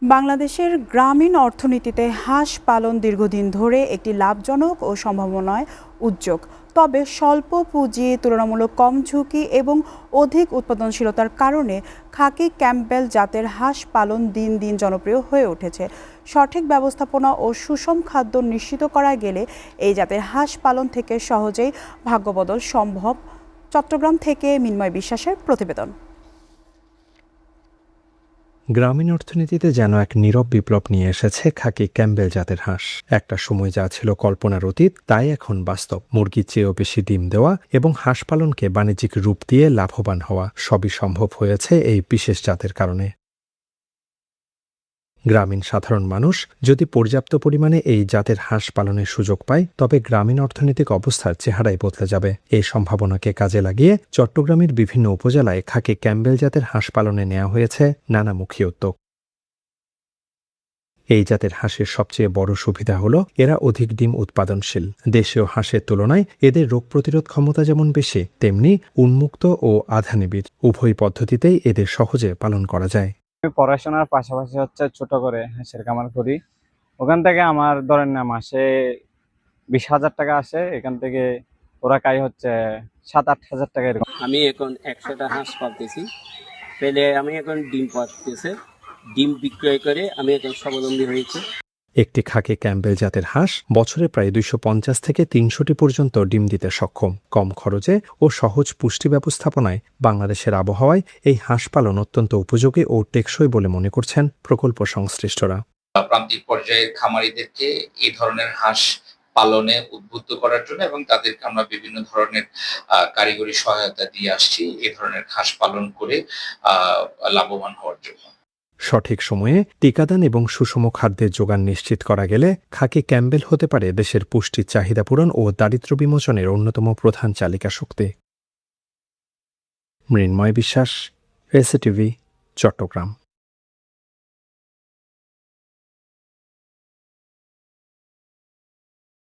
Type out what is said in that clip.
বাংলাদেশের গ্রামীণ অর্থনীতিতে হাঁস পালন দীর্ঘদিন ধরে একটি লাভজনক ও সম্ভাবনায় উদ্যোগ। তবে স্বল্প পুঁজি, তুলনামূলক কম ঝুঁকি এবং অধিক উৎপাদনশীলতার কারণে খাকি ক্যাম্পবেল জাতের হাঁস পালন দিন দিন জনপ্রিয় হয়ে উঠেছে। সঠিক ব্যবস্থাপনা ও সুষম খাদ্য নিশ্চিত করা গেলে এই জাতের হাঁস পালন থেকে সহজেই ভাগ্যবদল সম্ভব। চট্টগ্রাম থেকে মিন্ময় বিশ্বাসের প্রতিবেদন। গ্রামীণ অর্থনীতিতে যেন এক নীরব বিপ্লব নিয়ে এসেছে খাকি ক্যাম্পবেল জাতের হাঁস। একটা সময় যা ছিল কল্পনার অতীত, তাই এখন বাস্তব। মুরগির চেয়েও বেশি ডিম দেওয়া এবং হাঁস পালনকে বাণিজ্যিক রূপ দিয়ে লাভবান হওয়া সবই সম্ভব হয়েছে এই বিশেষ জাতের কারণে। গ্রামীণ সাধারণ মানুষ যদি পর্যাপ্ত পরিমাণে এই জাতের হাঁস পালনের সুযোগ পায়, তবে গ্রামীণ অর্থনৈতিক অবস্থার চেহারাই বদলে যাবে। এই সম্ভাবনাকে কাজে লাগিয়ে চট্টগ্রামের বিভিন্ন উপজেলায় খাকি ক্যাম্পবেল জাতের হাঁস পালনে নেওয়া হয়েছে নানামুখী উদ্যোগ। এই জাতের হাঁসের সবচেয়ে বড় সুবিধা হলো এরা অধিক ডিম উৎপাদনশীল। দেশীয় হাঁসের তুলনায় এদের রোগ প্রতিরোধ ক্ষমতা যেমন বেশি, তেমনি উন্মুক্ত ও আধা নিবিড় উভয় পদ্ধতিতেই এদের সহজে পালন করা যায়। আমি পড়াশোনার পাশাপাশি ছোট করে হাঁসের খামার করি। ওখান থেকে আমার ধরেন না মাসে 20,000 টাকা আসে। এখান থেকে ওরা কাই 7-8 হাজার টাকা এরকম। আমি এখন 100টা হাঁস পালতেছি। পেলে আমি এখন ডিম পাচ্তেছে, ডিম বিক্রয় করে আমি এখন স্বাবলম্বী হয়েছি। একটি খাকি ক্যাম্পবেল জাতের হাঁস বছরে প্রায় 250 থেকে 300টি পর্যন্ত ডিম দিতে সক্ষম। কম খরচে ও সহজ পুষ্টি ব্যবস্থাপনায় বাংলাদেশের আবহাওয়ায় এই হাঁস পালন অত্যন্ত উপযোগী ও টেকসই বলে মনে করছেন প্রকল্প সংশ্লিষ্টরা। প্রান্তিক পর্যায়ের খামারিদেরকে এই ধরনের হাঁস পালনে উদ্বুদ্ধ করার জন্য এবং তাদেরকে আমরা বিভিন্ন ধরনের কারিগরি সহায়তা দিয়ে আসছি এই ধরনের হাঁস পালন করে লাভবান হওয়ার জন্য। সঠিক সময়ে টিকাদান এবং সুষম খাদ্যের যোগান নিশ্চিত করা গেলে খাকি ক্যাম্পবেল হতে পারে দেশের পুষ্টির চাহিদা পূরণ ও দারিদ্র্য বিমোচনের অন্যতম প্রধান চালিকা শক্তি। মৃন্ময় বিশ্বাস, এসএটিভি, চট্টগ্রাম।